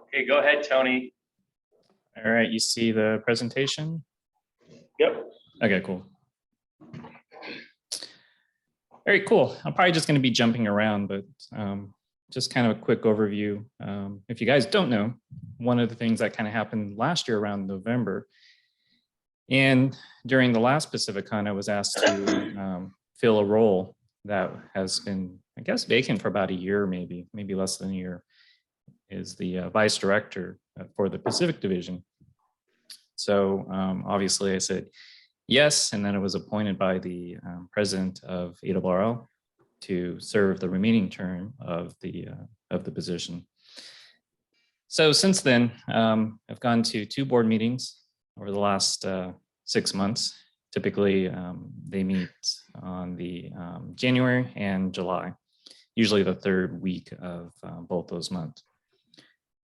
Okay, go ahead, Tony. All right, you see the presentation? Yep. Okay, cool. Very cool. I'm probably just going to be jumping around, but just kind of a quick overview. If you guys don't know, one of the things that kind of happened last year around November, and during the last PacificCon, I was asked to fill a role that has been, I guess, vacant for about a year, maybe less than a year, is the vice director for the Pacific Division. So obviously I said yes, and then I was appointed by the president of ARRL to serve the remaining term of the position. So since then, I've gone to 2 board meetings over the last 6 months. Typically, they meet on the January and July, usually the 3rd week of both those months.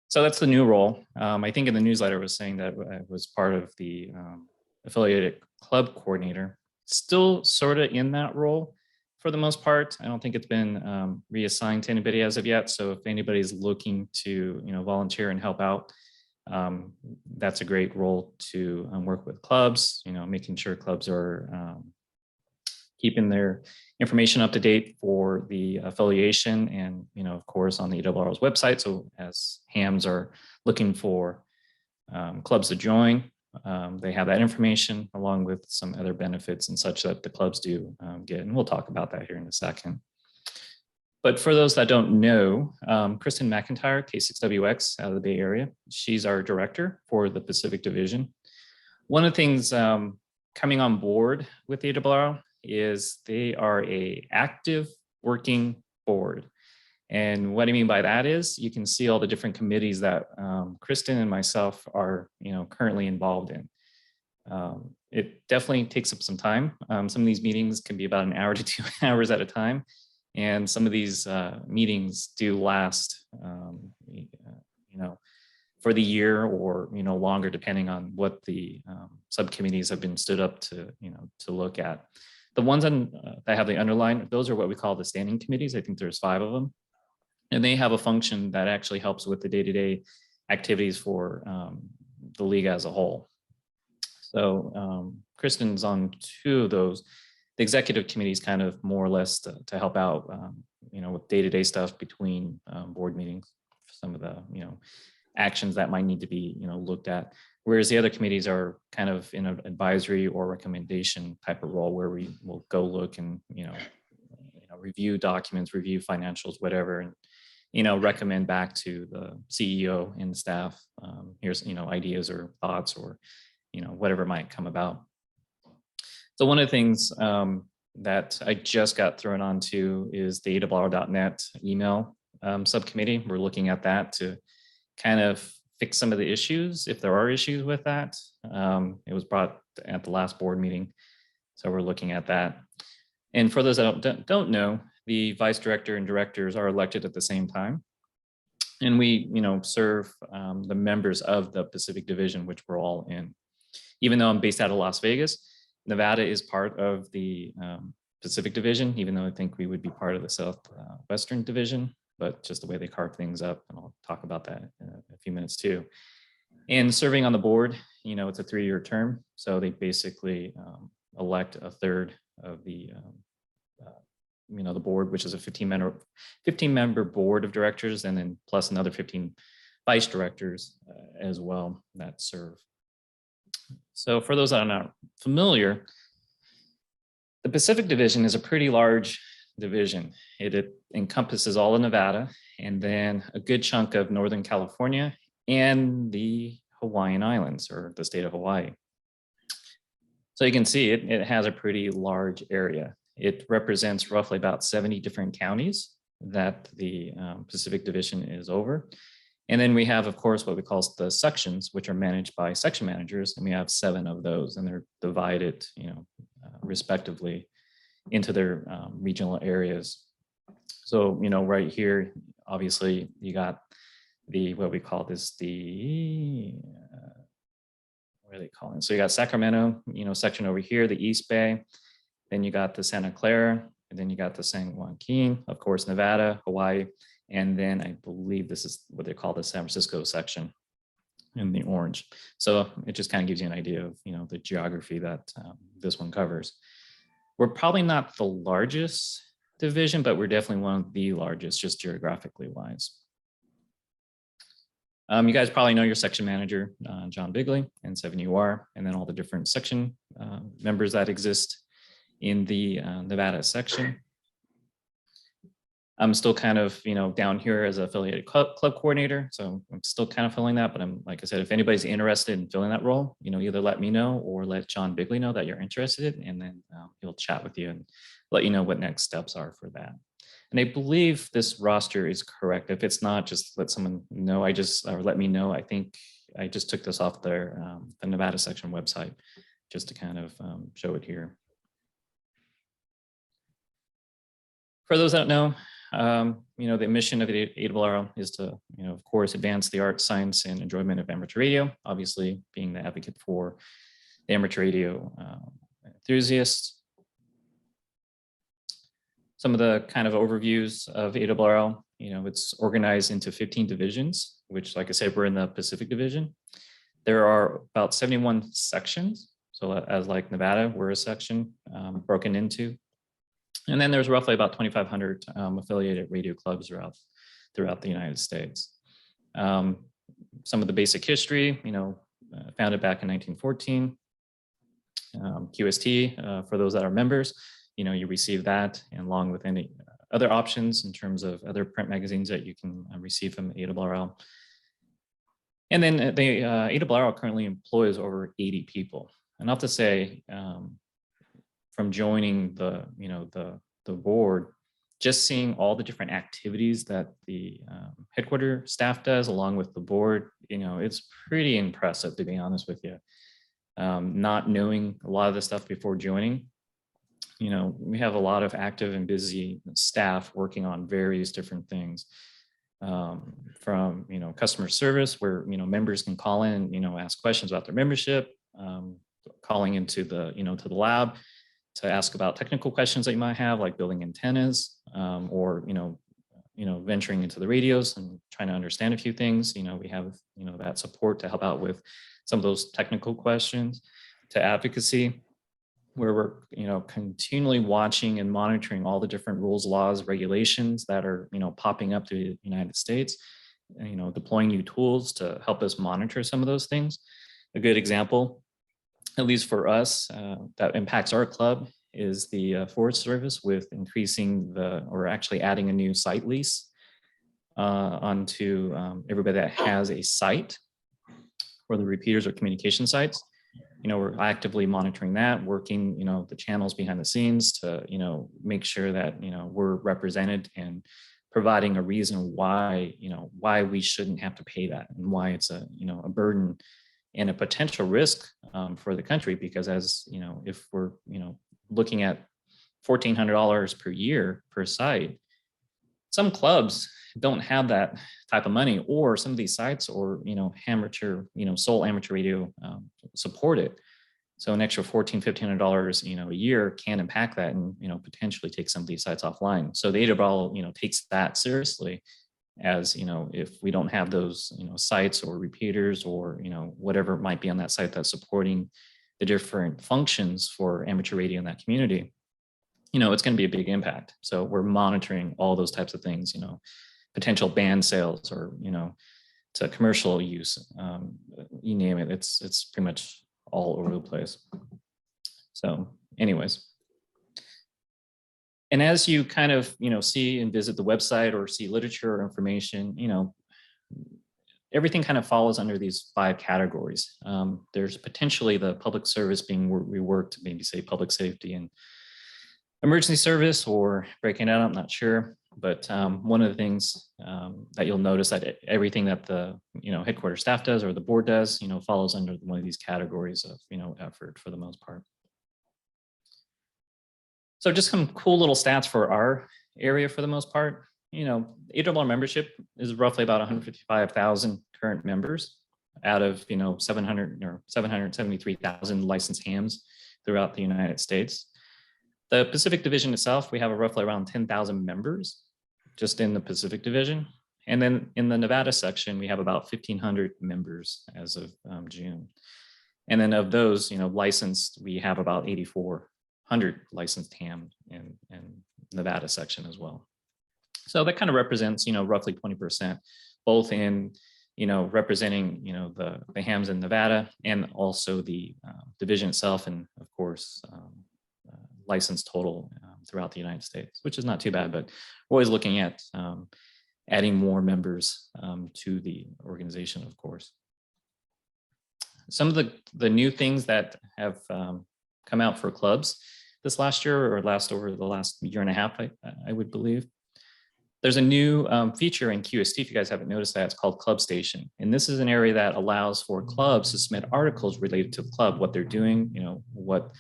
So that's the new role. I think in the newsletter was saying that I was part of the affiliated club coordinator, still sort of in that role for the most part. I don't think it's been reassigned to anybody as of yet. So if anybody's looking to volunteer and help out, that's a great role to work with clubs, making sure clubs are keeping their information up to date for the affiliation and, of course, on the ARRL's website. So as hams are looking for clubs to join, they have that information along with some other benefits and such that the clubs do get. And we'll talk about that here in a second. But for those that don't know, Kristen McIntyre, K6WX out of the Bay Area, she's our director for the Pacific Division. One of the things coming on board with the ARRL is they are a active working board. And what I mean by that is you can see all the different committees that Kristen and myself are currently involved in. It definitely takes up some time. Some of these meetings can be about 1 hour to 2 hours at a time. And some of these meetings do last, for the year or, longer, depending on what the subcommittees have been stood up to look at. The ones that have the underline, those are what we call the standing committees. I think there's 5 of them. And they have a function that actually helps with the day-to-day activities for the league as a whole. So Kristen's on 2 of those. The executive committee is kind of more or less to help out, with day-to-day stuff between board meetings, some of the, actions that might need to be, looked at. Whereas the other committees are kind of in an advisory or recommendation type of role where we will go look and, review documents, review financials, whatever, and, recommend back to the CEO and the staff, here's, ideas or thoughts or, whatever might come about. So one of the things that I just got thrown onto is the ARRL.net email subcommittee. We're looking at that to kind of fix some of the issues, if there are issues with that. It was brought at the last board meeting, so we're looking at that. And for those that don't know, the vice director and directors are elected at the same time. And we, serve the members of the Pacific Division, which we're all in. Even though I'm based out of Las Vegas, Nevada is part of the Pacific Division, even though I think we would be part of the Southwestern Division, but just the way they carve things up, and I'll talk about that in a few minutes too. And serving on the board, it's a 3-year term, so they basically elect a third of the the board, which is a 15-member board of directors, and then plus another 15 vice directors as well that serve. So for those that are not familiar, the Pacific Division is a pretty large division. It encompasses all of Nevada and then a good chunk of Northern California and the Hawaiian Islands, or the state of Hawaii. So you can see it has a pretty large area. It represents roughly about 70 different counties that the Pacific Division is over. And then we have, of course, what we call the sections, which are managed by section managers. And we have 7 of those, and they're divided, respectively into their regional areas. So, right here, obviously, you got what we call this, what are they calling? So you got Sacramento, section over here, the East Bay. Then you got the Santa Clara, and then you got the San Joaquin, of course, Nevada, Hawaii, And then I believe this is what they call the San Francisco section in the orange. So it just kind of gives you an idea of, the geography that this one covers. We're probably not the largest division, but we're definitely one of the largest, just geographically wise. You guys probably know your section manager, John Bigley, and 7UR, and then all the different section members that exist in the Nevada section. I'm still kind of, down here as an affiliated club coordinator. So I'm still kind of filling that, but like I said, if anybody's interested in filling that role, either let me know or let John Bigley know that you're interested, and then he'll chat with you and let you know what next steps are for that. And I believe this roster is correct. If it's not, just let someone know. Or let me know. I think I just took this off their the Nevada section website just to kind of show it here. For those that don't know, the mission of the ARRL is to, of course, advance the art, science, and enjoyment of amateur radio, obviously being the advocate for the amateur radio enthusiasts. Some of the kind of overviews of ARRL, it's organized into 15 divisions, which, like I said, we're in the Pacific Division. There are about 71 sections. So as like Nevada, we're a section broken into. And then there's roughly about 2,500 affiliated radio clubs throughout the United States. Some of the basic history, founded back in 1914. QST, for those that are members, you receive that, and along with any other options in terms of other print magazines that you can receive from ARRL. And then the ARRL currently employs over 80 people. And I'll have to say, from joining the board, just seeing all the different activities that the headquarters staff does along with the board, it's pretty impressive, to be honest with you. Not knowing a lot of the stuff before joining, we have a lot of active and busy staff working on various different things, from customer service, where members can call in, ask questions about their membership, calling into the to the lab to ask about technical questions that you might have, like building antennas, or venturing into the radios and trying to understand a few things. We have that support to help out with some of those technical questions, to advocacy, where we're continually watching and monitoring all the different rules, laws, regulations that are popping up through the United States, deploying new tools to help us monitor some of those things. A good example, at least for us, that impacts our club, is the Forest Service, with increasing or actually adding a new site lease onto everybody that has a site, for the repeaters or communication sites. We're actively monitoring that, working, the channels behind the scenes to, make sure that, we're represented and providing a reason why, why we shouldn't have to pay that, and why it's a burden and a potential risk for the country. Because as, if we're, looking at $1,400 per year per site, some clubs don't have that type of money, or some of these sites, or amateur, sole amateur radio support it. So an extra $1,400-$1,500 a year can impact that, and potentially take some of these sites offline. So the ARRL takes that seriously, as if we don't have those sites or repeaters, or whatever might be on that site that's supporting the different functions for amateur radio in that community, it's going to be a big impact. So we're monitoring all those types of things, potential band sales, or to commercial use, you name it. It's pretty much all over the place. So anyways, and as you kind of see and visit the website, or see literature or information, everything kind of falls under these 5 categories. There's potentially the public service being reworked, maybe say public safety and emergency service, or breaking it out, I'm not sure. But one of the things that you'll notice, that everything that the headquarters staff does, or the board does, follows under one of these categories of effort, for the most part. So just some cool little stats for our area for the most part. ARRL membership is roughly about 155,000 current members out of 773,000 licensed hams throughout the United States. The Pacific Division itself, we have roughly around 10,000 members. just in the Pacific Division. And then in the Nevada section, we have about 1,500 members as of June. And then of those, licensed, we have about 8,400 licensed ham in Nevada section as well. So that kind of represents, roughly 20%, both in, representing, the hams in Nevada and also the division itself, and of course, licensed total throughout the United States, which is not too bad, but we're always looking at adding more members to the organization, of course. Some of the new things that have come out for clubs this last year, or over the last year and a half, I would believe. There's a new feature in QST, if you guys haven't noticed that, it's called Club Station. And this is an area that allows for clubs to submit articles related to the club, what they're doing, what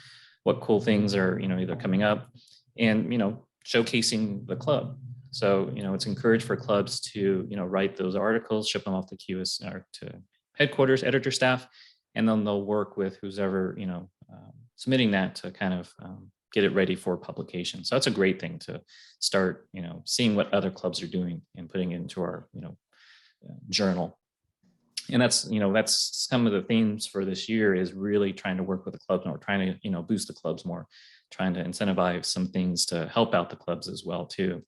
cool things are, either coming up, and, showcasing the club. So, it's encouraged for clubs to, write those articles, ship them off to QS or to headquarters, editor staff, and then they'll work with who's ever, submitting that to kind of get it ready for publication. So that's a great thing to start, seeing what other clubs are doing and putting it into our, journal. And that's some of the themes for this year, is really trying to work with the clubs more, trying to, boost the clubs more, trying to incentivize some things to help out the clubs as well too.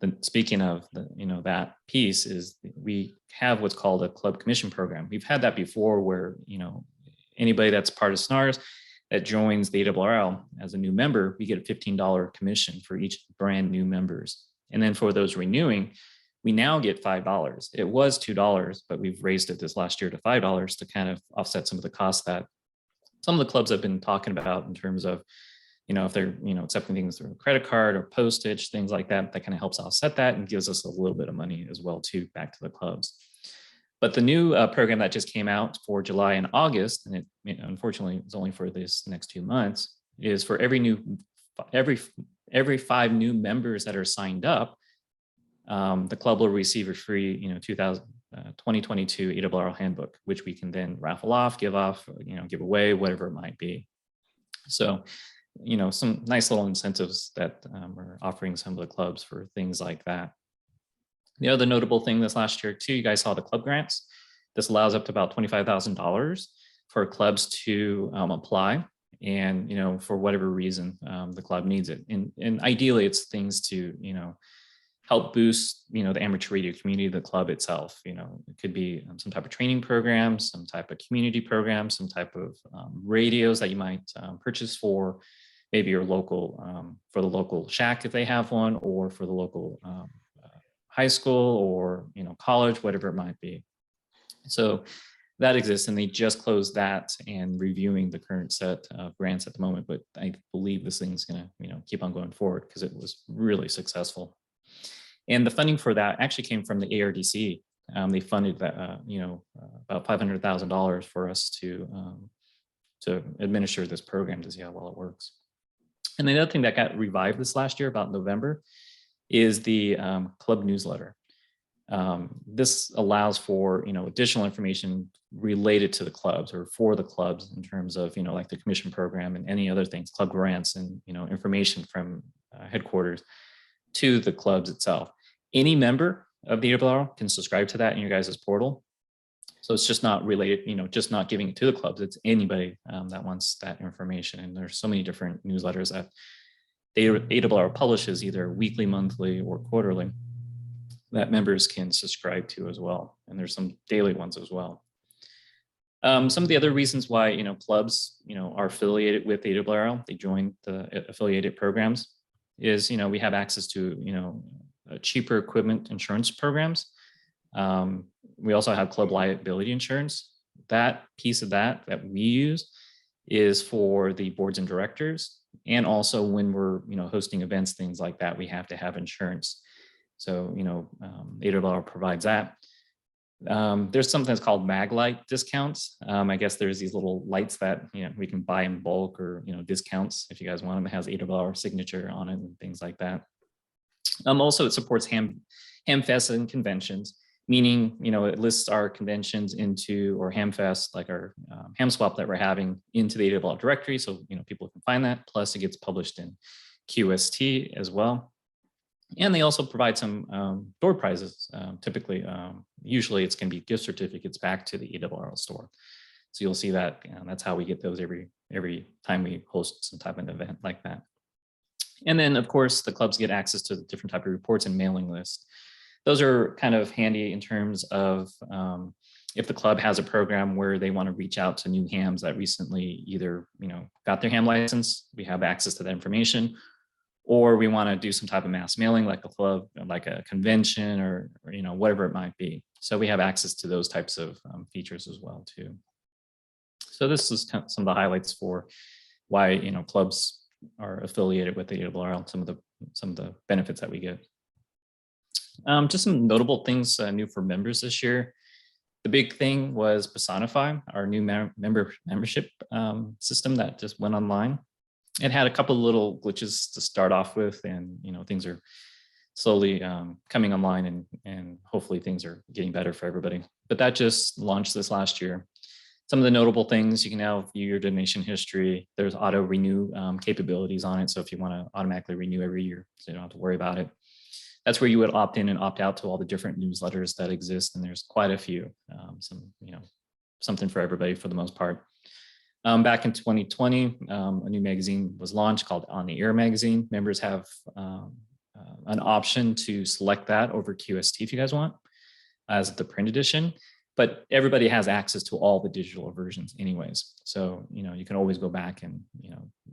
Then speaking of that piece, is we have what's called a club commission program. We've had that before, where, anybody that's part of SNARS that joins the ARRL as a new member, we get a $15 commission for each brand new members. And then for those renewing, we now get $5. It was $2, but we've raised it this last year to $5 to kind of offset some of the costs that some of the clubs have been talking about in terms of, if they're, accepting things through a credit card or postage, things like that, that kind of helps offset that and gives us a little bit of money as well too, back to the clubs. But the new program that just came out for July and August, and it unfortunately is only for this next 2 months, is for every 5 new members that are signed up, the club will receive a free, 2022 ARRL handbook, which we can then raffle off, give away, whatever it might be. So, some nice little incentives that we're offering some of the clubs for things like that. The other notable thing this last year too, you guys saw the club grants. This allows up to about $25,000 for clubs to apply, and for whatever reason the club needs it. And ideally, it's things to help boost the amateur radio community, the club itself. It could be some type of training program, some type of community program, some type of radios that you might purchase for maybe your local for the local shack if they have one, or for the local high school or college, whatever it might be. So that exists, and they just closed that and reviewing the current set of grants at the moment. But I believe this thing's going to keep on going forward, because it was really successful. And the funding for that actually came from the ARDC. They funded that about $500,000 for us to administer this program, to see how well it works. And the other thing that got revived this last year, about November, is the club newsletter. This allows for additional information related to the clubs, or for the clubs, in terms of like the commission program and any other things, club grants, and information from headquarters to the clubs itself. Any member of the ARRL can subscribe to that in your guys' portal. So it's just not related, just not giving it to the clubs. It's anybody that wants that information. And there's so many different newsletters that the ARRL publishes, either weekly, monthly, or quarterly, that members can subscribe to as well. And there's some daily ones as well. Some of the other reasons why clubs are affiliated with ARRL, they join the affiliated programs, is we have access to cheaper equipment insurance programs. We also have club liability insurance. That piece of that we use is for the boards and directors, and also when we're hosting events, things like that, we have to have insurance. So ARRL provides that. There's something that's called Maglite discounts. I guess there's these little lights that we can buy in bulk, or discounts if you guys want them. It has ARRL signature on it and things like that. Also, it supports Hamfests and conventions, meaning it lists our conventions into, or Hamfest, like our Ham Swap that we're having, into the ARRL directory, so people can find that. Plus, it gets published in QST as well. And they also provide some door prizes. Typically, usually it's going to be gift certificates back to the ARRL store. So you'll see that that's how we get those every time we host some type of event like that. And then, of course, the clubs get access to the different type of reports and mailing lists. Those are kind of handy in terms of if the club has a program where they want to reach out to new hams that recently either got their ham license, we have access to that information, or we want to do some type of mass mailing like a club, like a convention, or whatever it might be. So we have access to those types of features as well too. So this is kind of some of the highlights for why clubs are affiliated with the ARRL, some of the benefits that we get. Just some notable things new for members this year. The big thing was Personify, our new membership system that just went online. It had a couple of little glitches to start off with, and things are slowly coming online, and hopefully things are getting better for everybody. But that just launched this last year. Some of the notable things, you can now view your donation history. There's auto renew capabilities on it. So if you want to automatically renew every year, so you don't have to worry about it. That's where you would opt in and opt out to all the different newsletters that exist. And there's quite a few, something for everybody for the most part. Back in 2020, a new magazine was launched called On the Air magazine. Members have an option to select that over QST if you guys want, as the print edition. But everybody has access to all the digital versions anyways. So, you can always go back and,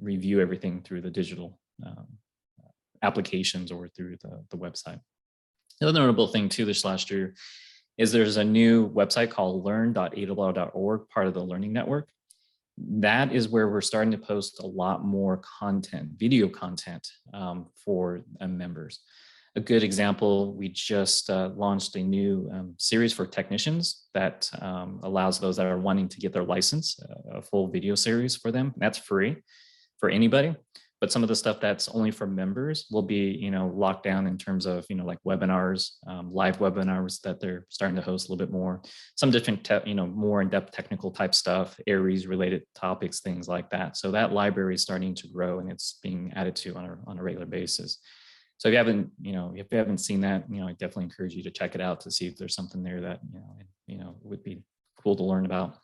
review everything through the digital applications or through the website. The other notable thing too this last year is there's a new website called learn.arrl.org, part of the Learning Network. That is where we're starting to post a lot more content, video content for members. A good example, we just launched a new series for technicians that allows those that are wanting to get their license, a full video series for them. That's free for anybody. But some of the stuff that's only for members will be, locked down in terms of, like webinars, live webinars that they're starting to host a little bit more. Some different, more in-depth technical type stuff, ARRL related topics, things like that. So that library is starting to grow, and it's being added to on a regular basis. So if you haven't seen that, I definitely encourage you to check it out to see if there's something there that, would be cool to learn about.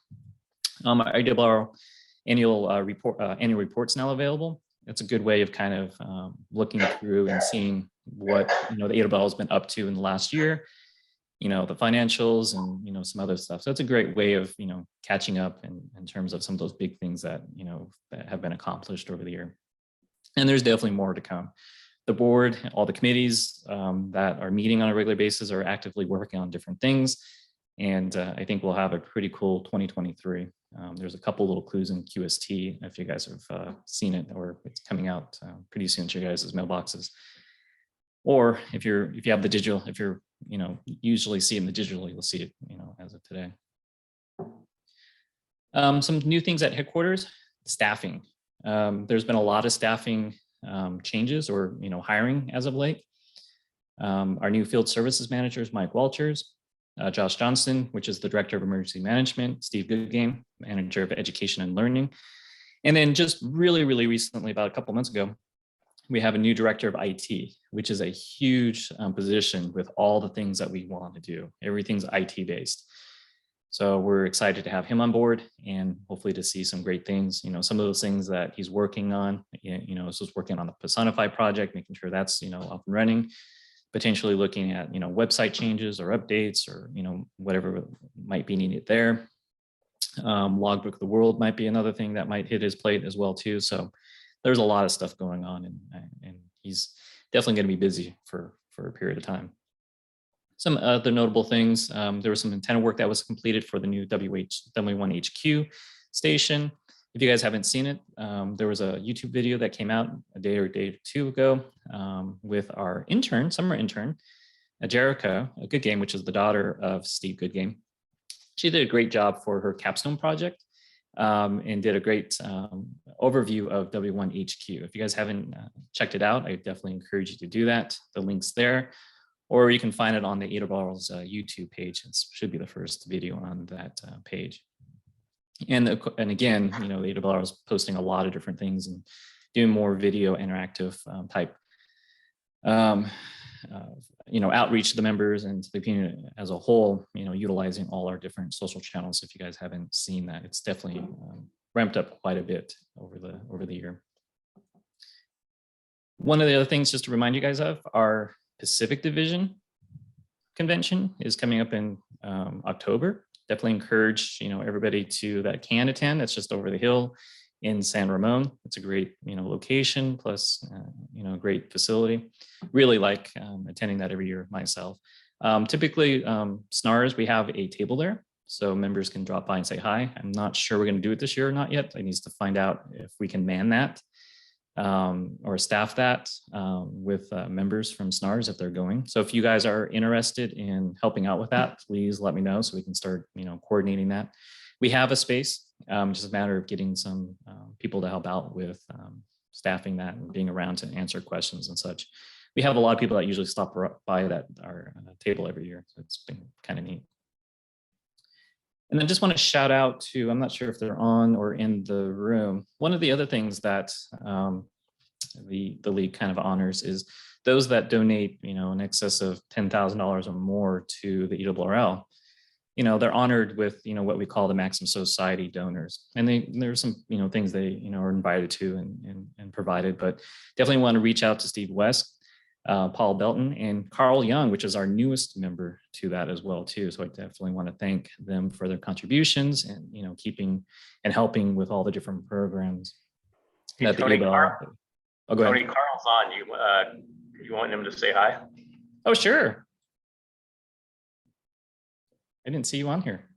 ARRL annual report's now available. It's a good way of kind of looking through and seeing what, the ARRL has been up to in the last year, the financials and, some other stuff. So it's a great way of, catching up in terms of some of those big things that, that have been accomplished over the year. And there's definitely more to come. The board, all the committees that are meeting on a regular basis are actively working on different things. And I think we'll have a pretty cool 2023. There's a couple little clues in QST if you guys have seen it, or it's coming out pretty soon to your guys' mailboxes. Or if you have the digital, if you're usually see it in the digital, you'll see it as of today. Some new things at headquarters: staffing. There's been a lot of staffing changes or hiring as of late. Our new field services manager is Mike Walters. Josh Johnson, which is the Director of Emergency Management, Steve Goodgame, Manager of Education and Learning. And then just really, really recently, about a couple months ago, we have a new Director of IT, which is a huge position with all the things that we want to do. Everything's IT based. So we're excited to have him on board and hopefully to see some great things. Some of those things that he's working on, so he's working on the Personify project, making sure that's, up and running. Potentially looking at, website changes or updates or, whatever might be needed there. Logbook of the World might be another thing that might hit his plate as well too. So there's a lot of stuff going on, and he's definitely going to be busy for a period of time. Some other notable things, there was some antenna work that was completed for the new W1HQ station. If you guys haven't seen it, there was a YouTube video that came out a day or two ago with our summer intern, Jerica Goodgame, which is the daughter of Steve Goodgame. She did a great job for her capstone project and did a great overview of W1HQ. If you guys haven't checked it out, I definitely encourage you to do that. The link's there, or you can find it on the ARRL's YouTube page. It should be the first video on that page. And again, the ARRL is posting a lot of different things and doing more video interactive type outreach to the members and to the community as a whole, utilizing all our different social channels. If you guys haven't seen that, it's definitely ramped up quite a bit over the year. One of the other things just to remind you guys of, our Pacific Division convention is coming up in October. Definitely encourage everybody that can attend. It's just over the hill in San Ramon. It's a great location, plus a great facility. Really like attending that every year myself. Typically SNARS, we have a table there, so members can drop by and say hi. I'm not sure we're going to do it this year or not yet. I need to find out if we can man that or staff that with members from SNARS if they're going. So if you guys are interested in helping out with that, please let me know so we can start coordinating that. We have a space, just a matter of getting some people to help out with staffing that and being around to answer questions and such. We have a lot of people that usually stop by that our table every year, so it's been kind of neat. And then just want to shout out to, I'm not sure if they're on or in the room, one of the other things that the league kind of honors is those that donate, in excess of $10,000 or more to the ARRL. They're honored with, what we call the Maximum Society donors. And there's some, things they, are invited to and provided, but definitely want to reach out to Steve West, Paul Belton, and Carl Young, which is our newest member to that as well too. So I definitely want to thank them for their contributions and, keeping and helping with all the different programs. Hey, Tony, Carl's on. You want him to say hi? Oh, sure. I didn't see you on here.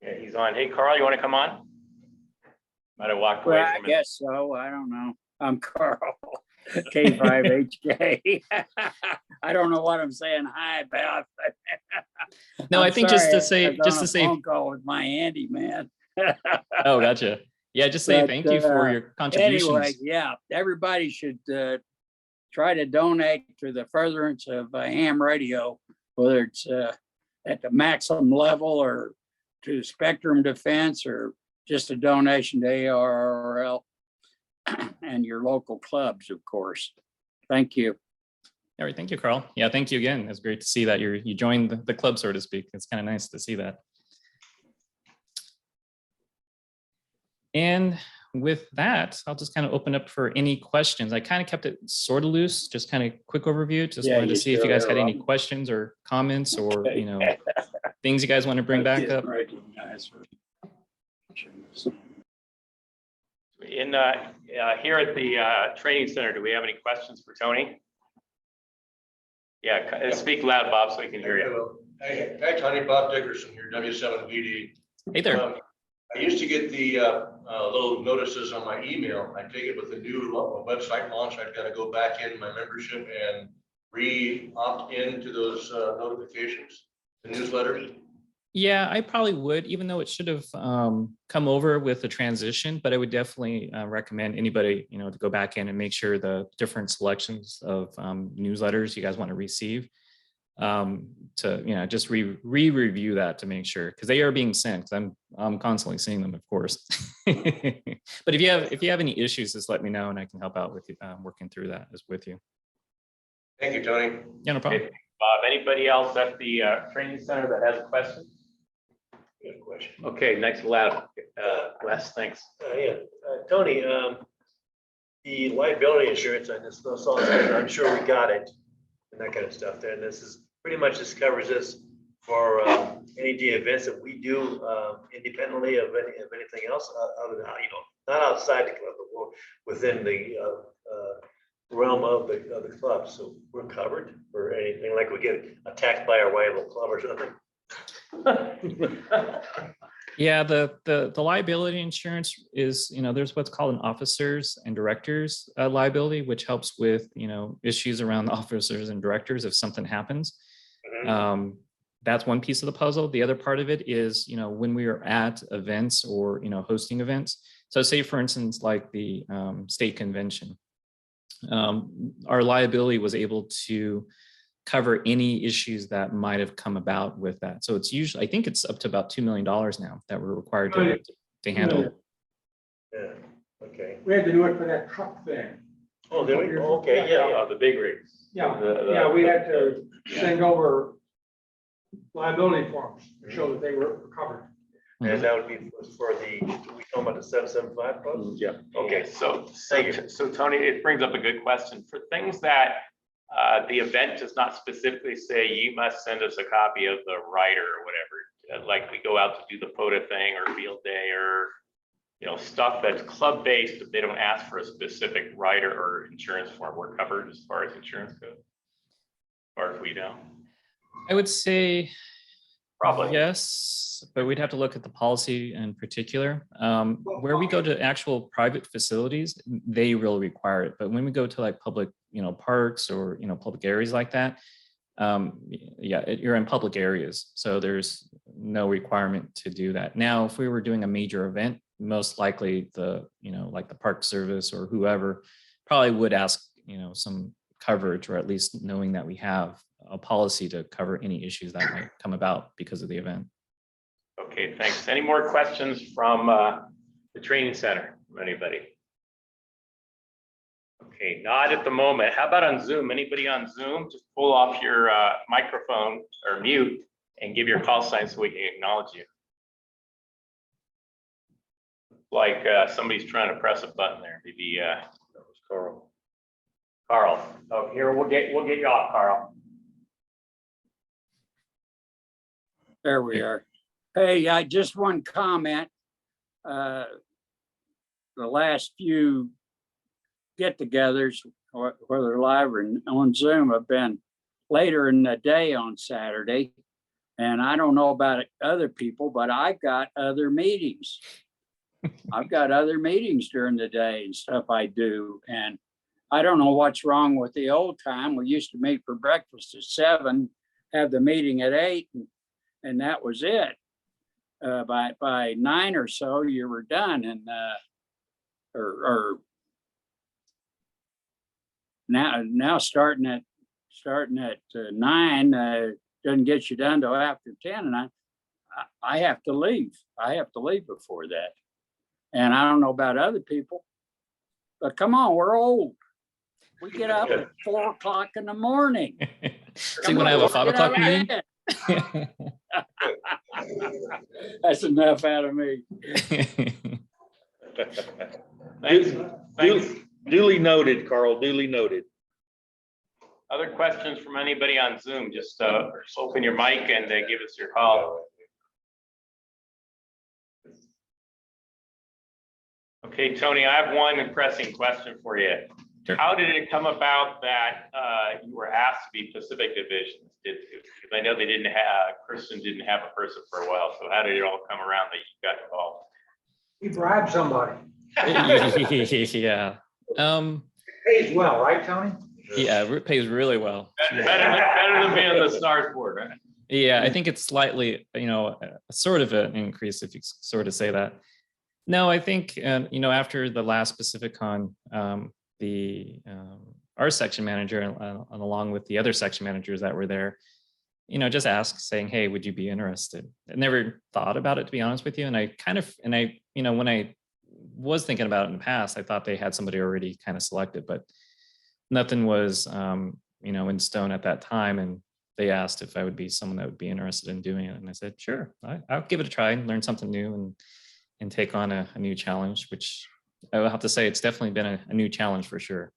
Yeah, he's on. Hey, Carl, you want to come on? Might have walked away from I guess so. I don't know. I'm Carl, K5HK. I don't know what I'm saying hi about. No, I think just to say, phone call with my Andy, man. Oh, gotcha. Yeah, just say thank you for your contributions. Anyway, yeah, everybody should try to donate to the furtherance of ham radio, whether it's at the maximum level or to Spectrum Defense or just a donation to ARRL and your local clubs, of course. Thank you. All right, thank you, Carl. Yeah, thank you again. It's great to see that you joined the club, so to speak. It's kind of nice to see that. And with that, I'll just kind of open up for any questions. I kind of kept it sort of loose, just kind of quick overview. Just wanted to see if you guys had any questions or comments or, things you guys want to bring back up. In here at the training center, do we have any questions for Tony? Yeah, speak loud, Bob, so we can hear you. Hey, Tony, Bob Dickerson here, W7VD. Hey there. I used to get the little notices on my email. I take it with the new website launch, I've got to go back in my membership and opt in to those notifications, the newsletters. Yeah, I probably would, even though it should have come over with the transition, but I would definitely recommend anybody, to go back in and make sure the different selections of newsletters you guys want to receive to, just re-review that to make sure, because they are being sent. I'm constantly seeing them, of course. But if you have any issues, just let me know and I can help out with you working through that with you. Thank you, Tony. Yeah, no problem. Okay, Bob, anybody else at the training center that has a question? Good question. Okay, next loud, Wes, thanks. Tony, the liability insurance, I just saw, I'm sure we got it and that kind of stuff there. And this is pretty much, this covers this for any events that we do independently of anything else other than, not outside the club, but within the realm of the club. So we're covered for anything like we get attacked by our rival club or something. Yeah, the liability insurance is, there's what's called an officers and directors liability, which helps with, issues around the officers and directors if something happens. Mm-hmm. That's one piece of the puzzle. The other part of it is, when we are at events or, hosting events. So say, for instance, like the state convention, our liability was able to cover any issues that might have come about with that. So it's usually, I think it's up to about $2 million now that we're required to handle. Yeah. Okay. We had to do it for that truck thing. Oh, there we go. Okay, yeah. The big rigs. Yeah, we had to send over liability forms to show that they were covered. And that would be for the, we talking about the 775 clubs? Yeah. Okay, Thank you. so Tony, it brings up a good question. For things that the event does not specifically say you must send us a copy of the rider or whatever, like we go out to do the POTA thing or field day or, stuff that's club-based, but they don't ask for a specific rider or insurance form, we're covered as far as insurance goes. As far as we know. I would say Probably. yes, but we'd have to look at the policy in particular. Where we go to actual private facilities, they really require it. But when we go to like public, parks or, public areas like that, you're in public areas. So there's no requirement to do that. Now, if we were doing a major event, most likely like the park service or whoever probably would ask, some coverage, or at least knowing that we have a policy to cover any issues that might come about because of the event. Okay, thanks. Any more questions from the training center from anybody? Okay, not at the moment. How about on Zoom? Anybody on Zoom? Just pull off your microphone or mute and give your call sign so we can acknowledge you. Like somebody's trying to press a button there. Maybe that was Carl. Carl. Oh, here we'll get you off, Carl. There we are. Hey, I just one comment. The last few get-togethers, whether live or on Zoom, have been later in the day on Saturday. And I don't know about other people, but I've got other meetings. I've got other meetings during the day and stuff I do. And I don't know what's wrong with the old time. We used to meet for breakfast at 7, have the meeting at 8, and that was it. By 9 or so, you were done. And or now starting at 9 doesn't get you done till after 10, and I have to leave. I have to leave before that. And I don't know about other people, but come on, we're old. We get up at 4 o'clock in the morning. So you want to have a 5 o'clock meeting? That's enough out of me. Thanks. Duly noted, Carl, duly noted. Other questions from anybody on Zoom? Just open your mic and give us your call. Okay, Tony, I have one pressing question for you. Sure. How did it come about that you were asked to be Pacific Divisions? Because I know they didn't have, Christian didn't have a person for a while. So how did it all come around that you got involved? He bribed somebody. Yeah. Pays well, right, Tony? Yeah, it pays really well. Better than being on the SNARS board, right? Yeah, I think it's slightly, sort of an increase if you sort of say that. No, I think, after the last PacificCon, our section manager and along with the other section managers that were there, just asked saying, hey, would you be interested? I never thought about it, to be honest with you. And when I was thinking about it in the past, I thought they had somebody already kind of selected, but nothing was, in stone at that time. And they asked if I would be someone that would be interested in doing it. And I said, sure, I'll give it a try and learn something new and take on a new challenge, which I will have to say it's definitely been a new challenge for sure.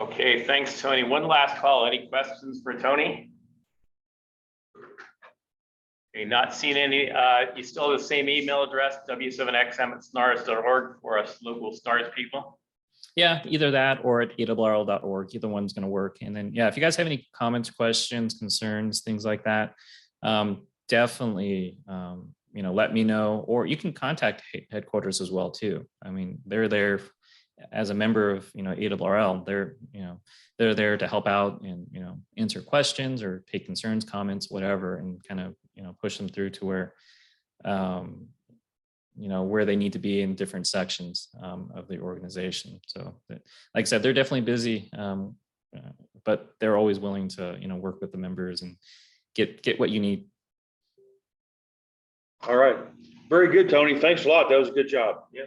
Okay, thanks, Tony. One last call. Any questions for Tony? Okay, not seen any. You still have the same email address, w7xm@snars.org for us local SNARS people? Yeah, either that or at ARRL.org. Either one's going to work. And then, yeah, if you guys have any comments, questions, concerns, things like that, definitely, let me know, or you can contact headquarters as well too. I mean, they're there as a member of, ARRL. They're there to help out and, answer questions or take concerns, comments, whatever, and kind of, push them through to where, where they need to be in different sections of the organization. So like I said, they're definitely busy, but they're always willing to, work with the members and get what you need. All right. Very good, Tony. Thanks a lot. That was a good job. Yep.